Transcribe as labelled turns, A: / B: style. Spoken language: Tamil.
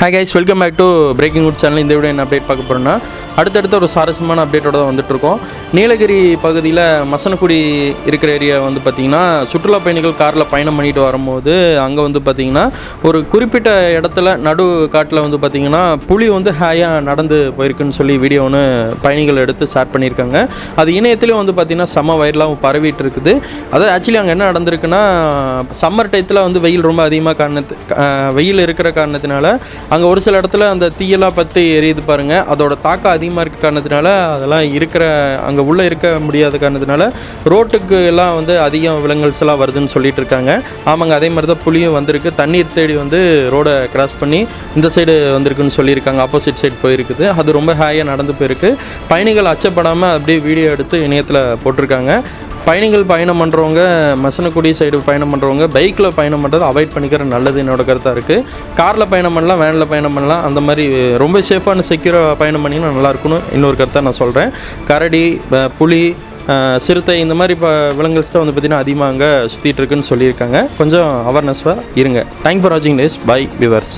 A: Hi guys, welcome back to breaking wood channel. இந்த வீடியோ என்ன அப்டேட் பார்க்க போகிறோன்னா, அடுத்தடுத்த ஒரு சுவாரஸ்யமான அப்டேட்டோட தான் வந்துட்டுருக்கோம். நீலகிரி பகுதியில் மசனக்குடி இருக்கிற ஏரியா வந்து பார்த்திங்கன்னா, சுற்றுலா பயணிகள் காரில் பயணம் பண்ணிட்டு வரும்போது அங்கே வந்து பார்த்திங்கன்னா ஒரு குறிப்பிட்ட இடத்துல நடு காட்டில் வந்து பார்த்திங்கன்னா புலி வந்து ஹேயாக நடந்து போயிருக்குன்னு சொல்லி வீடியோ ஒன்று பயணிகள் எடுத்து ஷேர் பண்ணியிருக்காங்க. அது இணையத்திலையும் வந்து பார்த்திங்கன்னா செம்ம வைரலாகவும் பரவிட்டு இருக்குது. அது ஆக்சுவலி அங்கே என்ன நடந்திருக்குன்னா, சம்மர் டயத்தில் வந்து வெயில் ரொம்ப அதிகமாக வெயில் இருக்கிற காரணத்தினால அங்கே ஒரு சில இடத்துல அந்த தீயெல்லாம் பற்றி எரியுது பாருங்கள். அதோட தாக்கம் அதிகமாக இருக்க காரணத்தினால அதெல்லாம் இருக்கிற அங்கே உள்ளே இருக்க முடியாத காரணத்தினால ரோட்டுக்கு எல்லாம் வந்து அதிகம் விலங்குகள் எல்லாம் வருதுன்னு சொல்லிட்டு இருக்காங்க. ஆமாங்க, அதே மாதிரி தான் புலியும் வந்திருக்கு. தண்ணீர் தேடி வந்து ரோடை கிராஸ் பண்ணி இந்த சைடு வந்திருக்குன்னு சொல்லியிருக்காங்க. ஆப்போசிட் சைடு போயிருக்குது. அது ரொம்ப ஹாயாக நடந்து போயிருக்கு. பயணிகள் அச்சப்படாமல் அப்படியே வீடியோ எடுத்து இணையத்தில் போட்டிருக்காங்க. பயணிகள் பயணம் பண்ணுறவங்க, மசனக்குடி சைடு பயணம் பண்ணுறவங்க பைக்கில் பயணம் பண்ணுறது அவாய்ட் பண்ணிக்கிற நல்லது என்னோட கருத்தாக இருக்குது. காரில் பயணம் பண்ணலாம், வேனில் பயணம் பண்ணலாம். அந்த மாதிரி ரொம்ப சேஃபான செக்யூராக பயணம் பண்ணிங்கன்னா நல்லாயிருக்குன்னு இன்னொரு கருத்தாக நான் சொல்கிறேன். கரடி, புலி, சிறுத்தை இந்த மாதிரி விலங்குகள் தான் வந்து பார்த்திங்கன்னா அதிகமாக அங்கே சுற்றிட்டு இருக்குன்னு சொல்லியிருக்காங்க. கொஞ்சம் அவேர்னஸ்ஸாக இருங்க. தேங்க் ஃபார் வாட்சிங் திஸ். Bye viewers.